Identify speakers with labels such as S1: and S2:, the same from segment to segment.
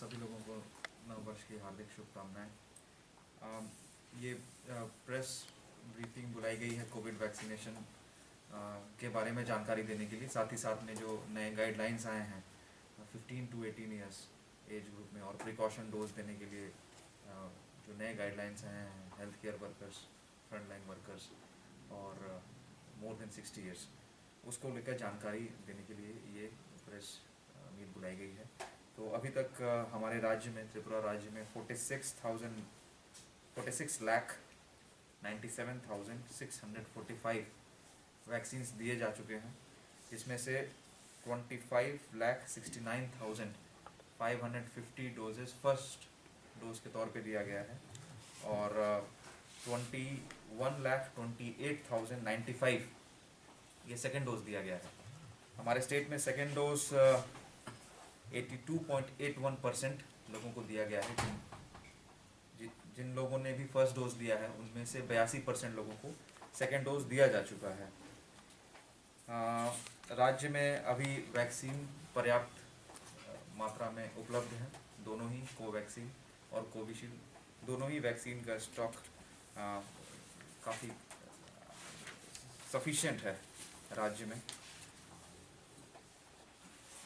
S1: सभी लोगों को नव वर्ष की हार्दिक शुभकामनाएं। ये प्रेस ब्रीफिंग बुलाई गई है कोविड वैक्सीनेशन के बारे में जानकारी देने के लिए। साथ ही साथ में जो नए गाइडलाइंस आए हैं 15 to 18 ईयर्स एज ग्रुप में और प्रिकॉशन डोज देने के लिए जो नए गाइडलाइंस आए हैं health care workers, front line workers और मोर देन 60 ईयर्स, उसको लेकर जानकारी देने के लिए ये प्रेस मीट बुलाई गई है। तो अभी तक हमारे राज्य में, त्रिपुरा राज्य में 46,97,645 वैक्सीन्स दिए जा चुके हैं, जिसमें से 25,69,550 डोजेस फर्स्ट डोज के तौर पे दिया गया है और 21,28,095 ये सेकेंड डोज दिया गया है। हमारे स्टेट में सेकेंड डोज 82.81% लोगों को दिया गया है। जिन लोगों ने भी फर्स्ट डोज दिया है उनमें से 82% लोगों को सेकेंड डोज दिया जा चुका है। राज्य में अभी वैक्सीन पर्याप्त मात्रा में उपलब्ध है। दोनों ही कोवैक्सीन और कोविशील्ड, दोनों ही वैक्सीन का स्टॉक काफ़ी सफिशिएंट है राज्य में।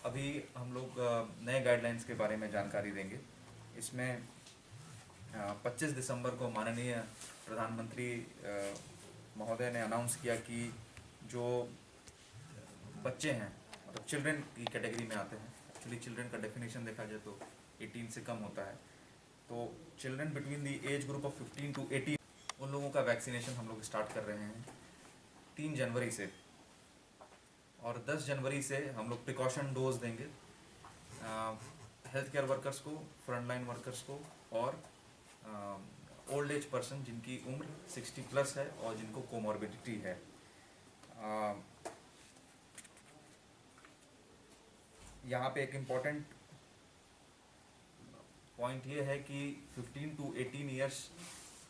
S1: अभी हम लोग नए गाइडलाइंस के बारे में जानकारी देंगे। इसमें 25 दिसंबर को माननीय प्रधानमंत्री महोदय ने अनाउंस किया कि जो बच्चे हैं, मतलब चिल्ड्रन की कैटेगरी में आते हैं, एक्चुअली चिल्ड्रन का डेफिनेशन देखा जाए तो 18 से कम होता है, तो children between the age group of 15 to 18 उन लोगों का वैक्सीनेशन हम लोग स्टार्ट कर रहे हैं 3 जनवरी से। और 10 जनवरी से हम लोग प्रिकॉशन डोज देंगे हेल्थ केयर वर्कर्स को, फ्रंट लाइन वर्कर्स को और ओल्ड एज पर्सन जिनकी उम्र 60 प्लस है और जिनको कोमॉर्बिडिटी है। यहाँ पे एक इम्पॉर्टेंट पॉइंट ये है कि 15 to 18 ईयर्स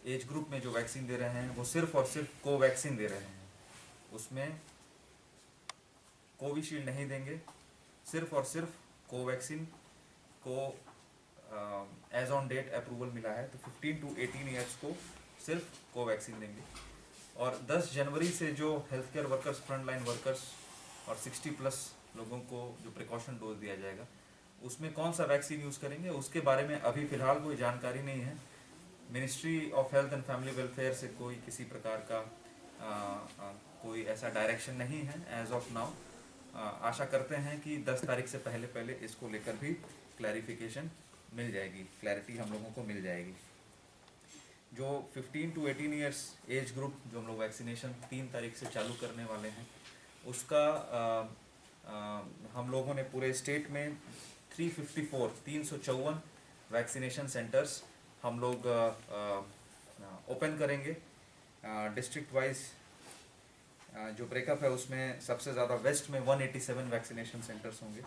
S1: एज ग्रुप में जो वैक्सीन दे रहे हैं वो सिर्फ और सिर्फ कोवैक्सीन दे रहे हैं। उसमें कोविशील्ड नहीं देंगे, सिर्फ और सिर्फ कोवैक्सीन को एज ऑन डेट अप्रूवल मिला है, तो 15 to 18 ईयर्स को सिर्फ कोवैक्सीन देंगे। और 10 जनवरी से जो health care workers, front line workers और 60 प्लस लोगों को जो प्रिकॉशन डोज दिया जाएगा, उसमें कौन सा वैक्सीन यूज़ करेंगे उसके बारे में अभी फ़िलहाल कोई जानकारी नहीं है। Ministry of health and family welfare से कोई किसी प्रकार का कोई ऐसा डायरेक्शन नहीं है एज ऑफ नाउ। आशा करते हैं कि 10 तारीख से पहले पहले इसको लेकर भी क्लैरिफिकेशन मिल जाएगी, क्लैरिटी हम लोगों को मिल जाएगी। जो 15 to 18 ईयर्स एज ग्रुप जो हम लोग वैक्सीनेशन 3 तारीख से चालू करने वाले हैं, उसका हम लोगों ने पूरे स्टेट में 354 वैक्सीनेशन सेंटर्स हम लोग ओपन करेंगे। डिस्ट्रिक्ट वाइज जो ब्रेकअप है उसमें सबसे ज़्यादा वेस्ट में 187 वैक्सीनेशन सेंटर्स होंगे,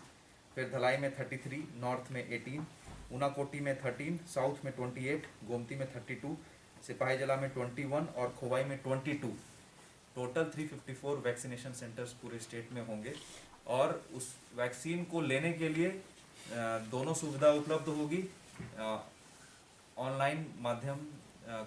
S1: फिर धलाई में 33, नॉर्थ में 18, ऊनाकोटी में 13, साउथ में 28, गोमती में 32, सिपाहीजला में 21 और खोवाई में 22। टोटल 354 वैक्सीनेशन सेंटर्स पूरे स्टेट में होंगे और उस वैक्सीन को लेने के लिए दोनों सुविधा उपलब्ध होगी। ऑनलाइन माध्यम,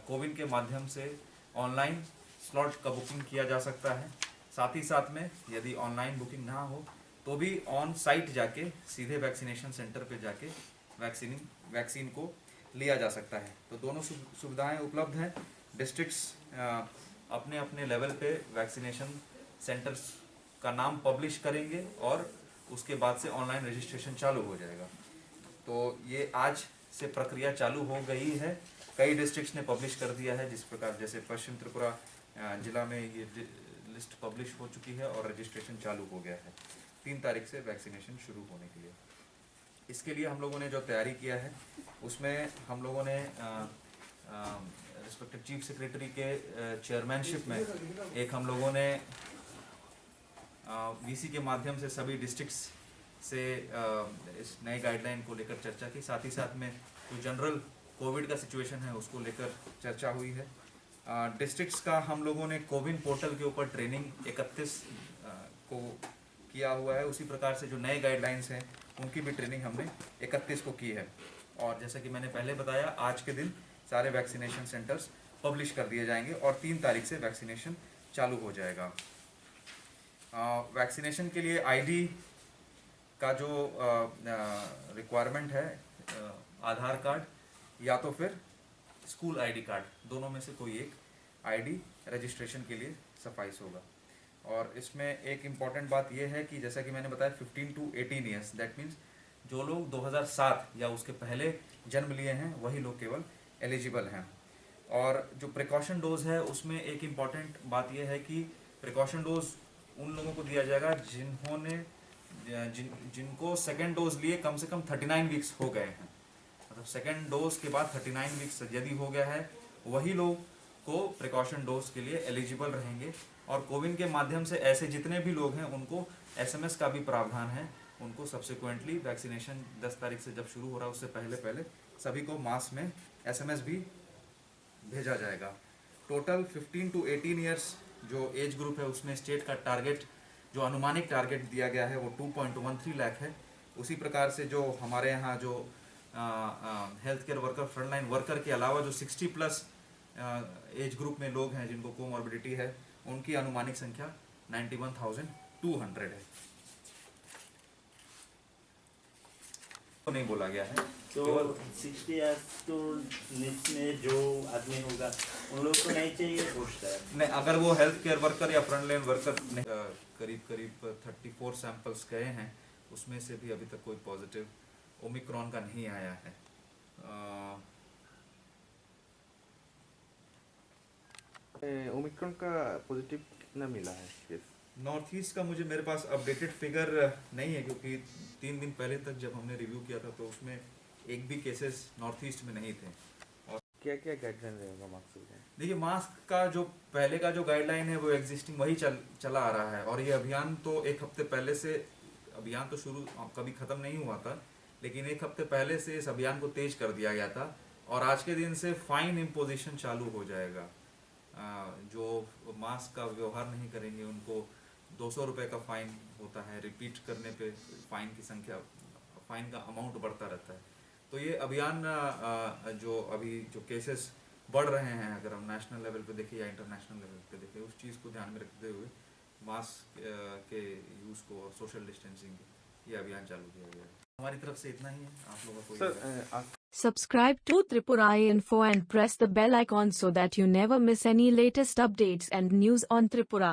S1: कोविन के माध्यम से ऑनलाइन स्लॉट का बुकिंग किया जा सकता है। साथ ही साथ में यदि ऑनलाइन बुकिंग ना हो तो भी ऑन साइट जाके सीधे वैक्सीनेशन सेंटर पे जाके वैक्सीन को लिया जा सकता है। तो दोनों सुविधाएं उपलब्ध हैं। डिस्ट्रिक्ट्स अपने अपने लेवल पे वैक्सीनेशन सेंटर्स का नाम पब्लिश करेंगे और उसके बाद से ऑनलाइन रजिस्ट्रेशन चालू हो जाएगा। तो ये आज से प्रक्रिया चालू हो गई है। कई डिस्ट्रिक्ट्स ने पब्लिश कर दिया है, जिस प्रकार जैसे पश्चिम त्रिपुरा जिला में ये लिस्ट पब्लिश हो चुकी है और रजिस्ट्रेशन चालू हो गया है 3 तारीख से वैक्सीनेशन शुरू होने के लिए। इसके लिए हम लोगों ने जो तैयारी किया है उसमें हम लोगों ने रिस्पेक्टिव चीफ सेक्रेटरी के चेयरमैनशिप में एक हम लोगों ने वीसी के माध्यम से सभी डिस्ट्रिक्ट्स से इस नए गाइडलाइन को लेकर चर्चा की। साथ ही साथ में जो जनरल कोविड का सिचुएशन है उसको लेकर चर्चा हुई है। डिस्ट्रिक्ट्स का हम लोगों ने कोविन पोर्टल के ऊपर ट्रेनिंग 31 को किया हुआ है। उसी प्रकार से जो नए गाइडलाइंस हैं उनकी भी ट्रेनिंग हमने 31 को की है। और जैसा कि मैंने पहले बताया, आज के दिन सारे वैक्सीनेशन सेंटर्स पब्लिश कर दिए जाएंगे और 3 तारीख से वैक्सीनेशन चालू हो जाएगा। वैक्सीनेशन के लिए आईडी का जो रिक्वायरमेंट है, आधार कार्ड या तो फिर स्कूल आईडी कार्ड, दोनों में से कोई एक आईडी रजिस्ट्रेशन के लिए सफाइस होगा। और इसमें एक इम्पॉर्टेंट बात यह है कि जैसा कि मैंने बताया 15 to 18 ईयर्स, दैट मीन्स जो लोग 2007 या उसके पहले जन्म लिए हैं वही लोग केवल एलिजिबल हैं। और जो प्रिकॉशन डोज है उसमें एक इम्पॉर्टेंट बात यह है कि प्रिकॉशन डोज उन लोगों को दिया जाएगा जिनको सेकेंड डोज लिए कम से कम 39 वीक्स हो गए हैं। मतलब सेकेंड डोज के बाद 39 वीक्स यदि हो गया है, वही लोग को प्रिकॉशन डोज के लिए एलिजिबल रहेंगे। और कोविन के माध्यम से ऐसे जितने भी लोग हैं उनको एसएमएस का भी प्रावधान है, उनको सब्सिक्वेंटली वैक्सीनेशन 10 तारीख से जब शुरू हो रहा है उससे पहले पहले सभी को मास में एसएमएस भी भेजा जाएगा। टोटल 15 to 18 ईयर्स जो एज ग्रुप है उसमें स्टेट का टारगेट, जो अनुमानिक टारगेट दिया गया है वो 2.13 लाख है। उसी प्रकार से जो हमारे यहाँ जो health care worker, frontline worker के अलावा जो 60+ एज ग्रुप में लोग हैं जिनको कोमॉर्बिडिटी है, उनकी अनुमानिक संख्या 91,200 है। तो नहीं बोला गया है
S2: तो 60 इयर्स तो नीचे में जो आदमी होगा उन लोग को नहीं चाहिए बूस्टर?
S1: नहीं, अगर वो हेल्थ केयर वर्कर या फ्रंटलाइन वर्कर करीब 34 सैंपल्स गए हैं, उसमें से भी अभी तक कोई पॉजिटिव ओमिक्रॉन का नहीं आया है।
S3: ओमिक्रॉन का पॉजिटिव कितना मिला है केस?
S1: नॉर्थ ईस्ट का मुझे मेरे पास अपडेटेड फिगर नहीं है, क्योंकि 3 दिन पहले तक जब हमने रिव्यू किया था तो उसमें एक भी केसेस नॉर्थ ईस्ट में नहीं थे। और
S3: क्या क्या गाइडलाइन रहेगा मास्क का?
S1: देखिए, मास्क का जो पहले का जो गाइडलाइन है वो एग्जिस्टिंग वही चला आ रहा है। और ये अभियान तो एक हफ्ते पहले से, अभियान तो शुरू कभी ख़त्म नहीं हुआ था, लेकिन एक हफ्ते पहले से इस अभियान को तेज कर दिया गया था। और आज के दिन से फाइन इम्पोजिशन चालू हो जाएगा। जो मास्क का व्यवहार नहीं करेंगे उनको 200 रुपये का फाइन होता है। रिपीट करने पे फाइन की संख्या, फाइन का अमाउंट बढ़ता रहता है। तो ये अभियान जो अभी जो केसेस बढ़ रहे हैं, अगर हम नेशनल लेवल पे देखें या इंटरनेशनल लेवल पे देखें, उस चीज़ को ध्यान में रखते हुए मास्क के यूज़ को और सोशल डिस्टेंसिंग ये अभियान चालू किया गया है। हमारी तरफ से इतना ही है। आप लोगों को
S4: Subscribe to Tripura Info and press the bell icon so that you never miss any latest updates and news on Tripura.